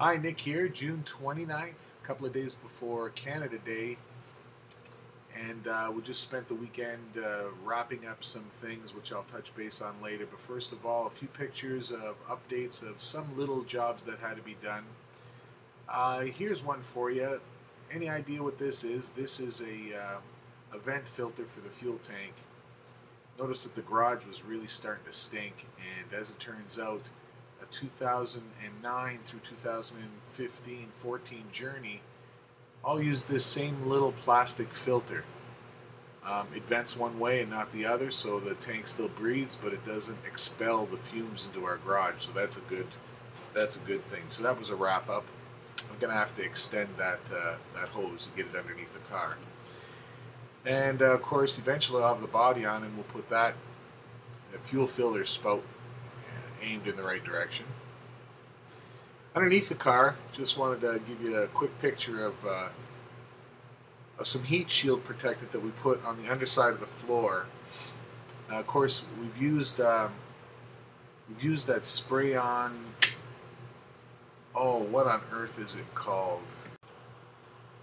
Hi, Nick here, June 29th, a couple of days before Canada Day, and we just spent the weekend wrapping up some things which I'll touch base on later. But first of all, a few pictures of updates of some little jobs that had to be done. Here's one for you. Any idea what this is? This is a vent filter for the fuel tank. Notice that the garage was really starting to stink, and as it turns out, a 2009 through 2015-14 journey all use this same little plastic filter. It vents one way and not the other, so the tank still breathes, but it doesn't expel the fumes into our garage. So that's a good thing. So that was a wrap up. I'm gonna have to extend that hose and get it underneath the car. And of course, eventually I'll have the body on, and we'll put that fuel filler spout aimed in the right direction. Underneath the car, just wanted to give you a quick picture of some heat shield protectant that we put on the underside of the floor. Of course, we've used that spray-on. Oh, what on earth is it called?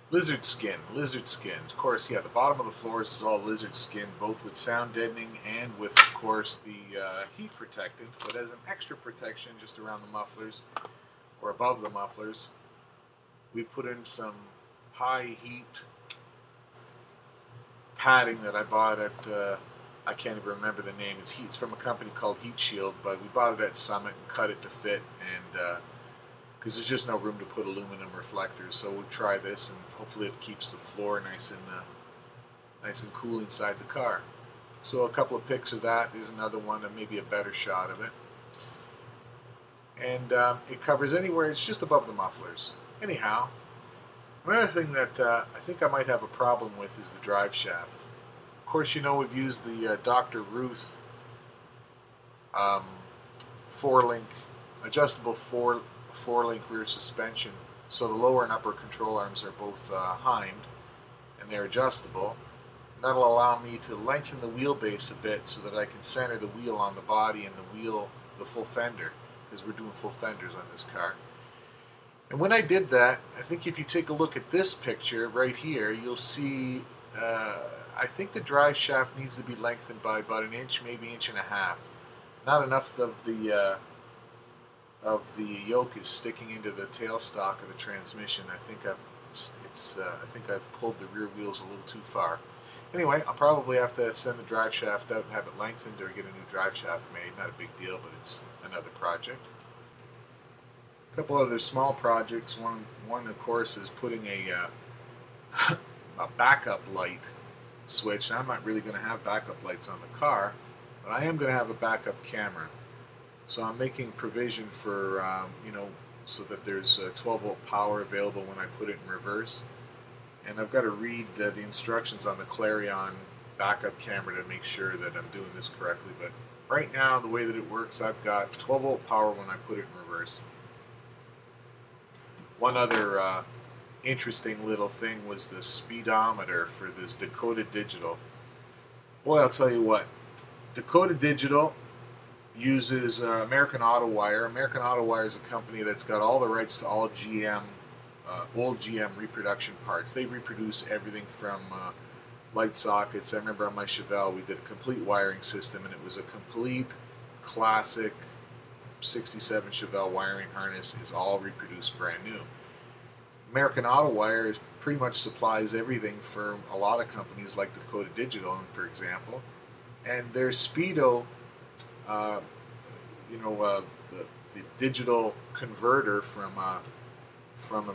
Lizard skin. Lizard skin. Of course, yeah. The bottom of the floors is all lizard skin, both with sound deadening and with, of course, the heat protectant. But as an extra protection, just around the mufflers or above the mufflers, we put in some high heat padding that I bought at, I can't even remember the name. It's from a company called Heat Shield, but we bought it at Summit and cut it to fit, and because there's just no room to put aluminum reflectors. So we'll try this, and hopefully it keeps the floor nice and cool inside the car. So a couple of pics of that. There's another one, and maybe a better shot of it. And it covers anywhere. It's just above the mufflers. Anyhow, another thing that I think I might have a problem with is the drive shaft. Of course, you know we've used the Dr. Ruth four-link, adjustable four-link rear suspension. So the lower and upper control arms are both heimed, and they're adjustable. And that'll allow me to lengthen the wheelbase a bit so that I can center the wheel on the body and the full fender, because we're doing full fenders on this car. And when I did that, I think if you take a look at this picture right here, you'll see I think the drive shaft needs to be lengthened by about an inch, maybe inch and a half. Not enough of the yoke is sticking into the tailstock of the transmission. I think I've pulled the rear wheels a little too far. Anyway, I'll probably have to send the drive shaft out and have it lengthened or get a new drive shaft made. Not a big deal, but it's another project. A couple other small projects. One of course, is putting a backup light switch. Now, I'm not really going to have backup lights on the car, but I am going to have a backup camera. So I'm making provision for, so that there's 12-volt power available when I put it in reverse. And I've got to read the instructions on the Clarion backup camera to make sure that I'm doing this correctly. But right now, the way that it works, I've got 12-volt power when I put it in reverse. One other interesting little thing was the speedometer for this Dakota Digital. Boy, I'll tell you what, Dakota Digital uses American Autowire. American Autowire is a company that's got all the rights to all GM, old GM reproduction parts. They reproduce everything from light sockets. I remember on my Chevelle we did a complete wiring system, and it was a complete classic 67 Chevelle wiring harness is all reproduced brand new. American Autowire pretty much supplies everything for a lot of companies like Dakota Digital, for example, and their Speedo, the digital converter from a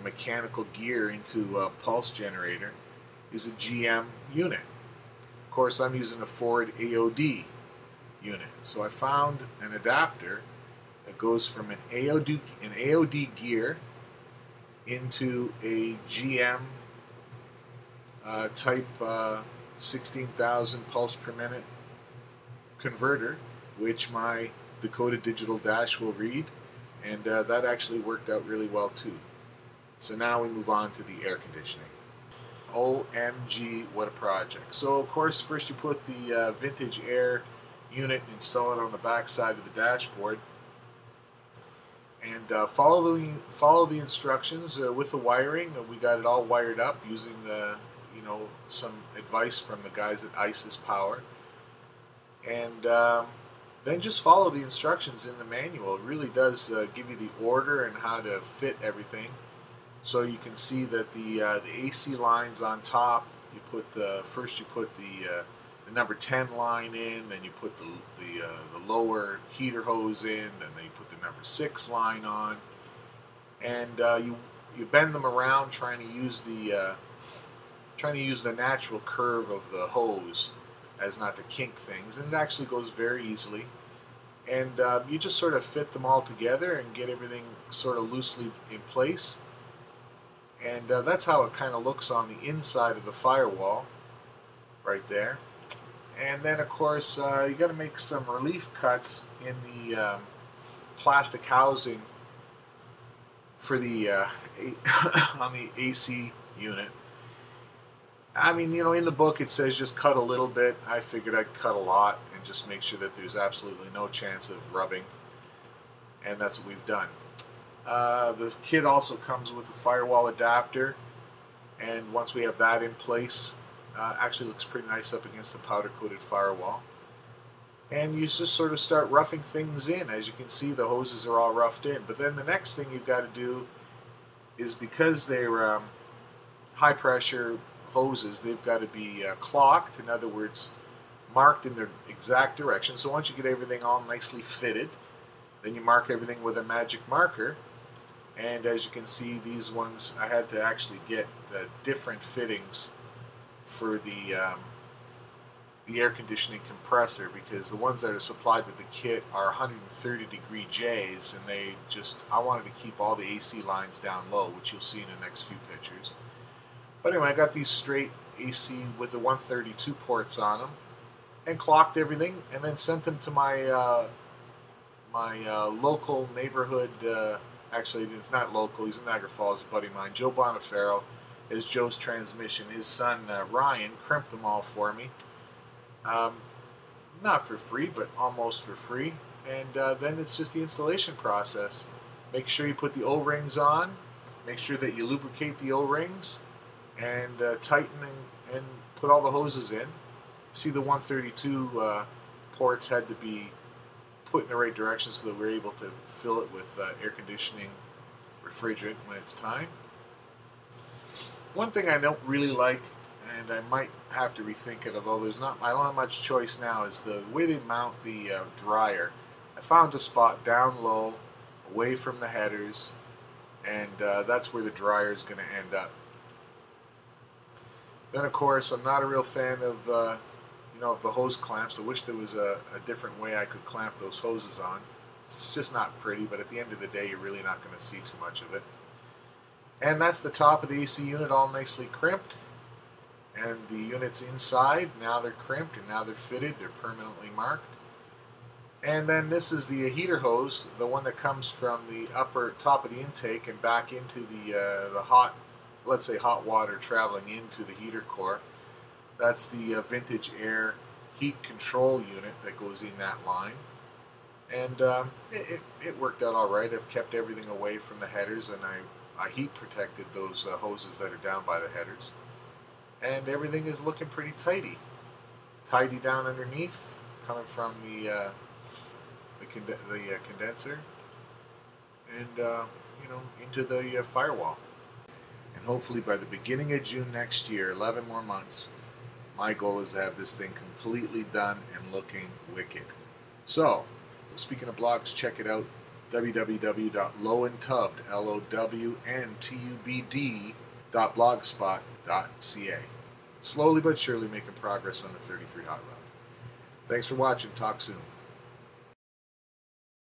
mechanical gear into a pulse generator is a GM unit. Of course, I'm using a Ford AOD unit, so I found an adapter that goes from an AOD gear into a GM type 16,000 pulse per minute converter, which my Dakota Digital Dash will read, and that actually worked out really well too. So now we move on to the air conditioning. OMG, what a project. So of course, first you put the vintage air unit and install it on the back side of the dashboard. And follow the instructions with the wiring. We got it all wired up using some advice from the guys at ISIS Power. And then just follow the instructions in the manual. It really does give you the order and how to fit everything. So you can see that the AC lines on top. You put first you put the number 10 line in, then you put the lower heater hose in, then you put the number 6 line on, and you bend them around trying to use the natural curve of the hose as not to kink things, and it actually goes very easily. And you just sort of fit them all together and get everything sort of loosely in place. And that's how it kind of looks on the inside of the firewall, right there. And then, of course, you got to make some relief cuts in the plastic housing for the on the AC unit. I mean, in the book it says just cut a little bit. I figured I'd cut a lot and just make sure that there's absolutely no chance of rubbing. And that's what we've done. The kit also comes with a firewall adapter, and once we have that in place, actually looks pretty nice up against the powder-coated firewall. And you just sort of start roughing things in. As you can see, the hoses are all roughed in. But then the next thing you've got to do is, because they're high-pressure hoses, they've got to be clocked, in other words, marked in their exact direction. So once you get everything all nicely fitted, then you mark everything with a magic marker. And as you can see, these ones, I had to actually get different fittings for the air conditioning compressor, because the ones that are supplied with the kit are 130 degree J's, and I wanted to keep all the AC lines down low, which you'll see in the next few pictures. But anyway, I got these straight AC with the 132 ports on them, and clocked everything, and then sent them to my local neighborhood. Actually, it's not local. He's in Niagara Falls, a buddy of mine, Joe Boniferro. Is Joe's Transmission. His son Ryan crimped them all for me. Not for free, but almost for free. And then it's just the installation process. Make sure you put the O-rings on. Make sure that you lubricate the O-rings, and tighten and put all the hoses in. See, the 132 ports had to be put in the right direction so that we're able to fill it with air conditioning refrigerant when it's time. One thing I don't really like, and I might have to rethink it, although I don't have much choice now, is the way they mount the dryer. I found a spot down low, away from the headers, and that's where the dryer is going to end up. Then, of course, I'm not a real fan of of the hose clamps. I wish there was a different way I could clamp those hoses on. It's just not pretty, but at the end of the day, you're really not going to see too much of it. And that's the top of the AC unit, all nicely crimped. And the units inside, now they're crimped, and now they're fitted. They're permanently marked. And then this is the heater hose, the one that comes from the upper top of the intake and back into the hot, let's say hot water traveling into the heater core. That's the Vintage Air heat control unit that goes in that line. And it worked out all right. I've kept everything away from the headers, and I heat protected those hoses that are down by the headers. And everything is looking pretty tidy. Tidy down underneath, coming from the condenser, and into the firewall. And hopefully by the beginning of June next year, 11 more months, my goal is to have this thing completely done and looking wicked. So, speaking of blogs, check it out, www.lowentubed.blogspot.ca. Slowly but surely making progress on the 33 hot rod. Thanks for watching. Talk soon.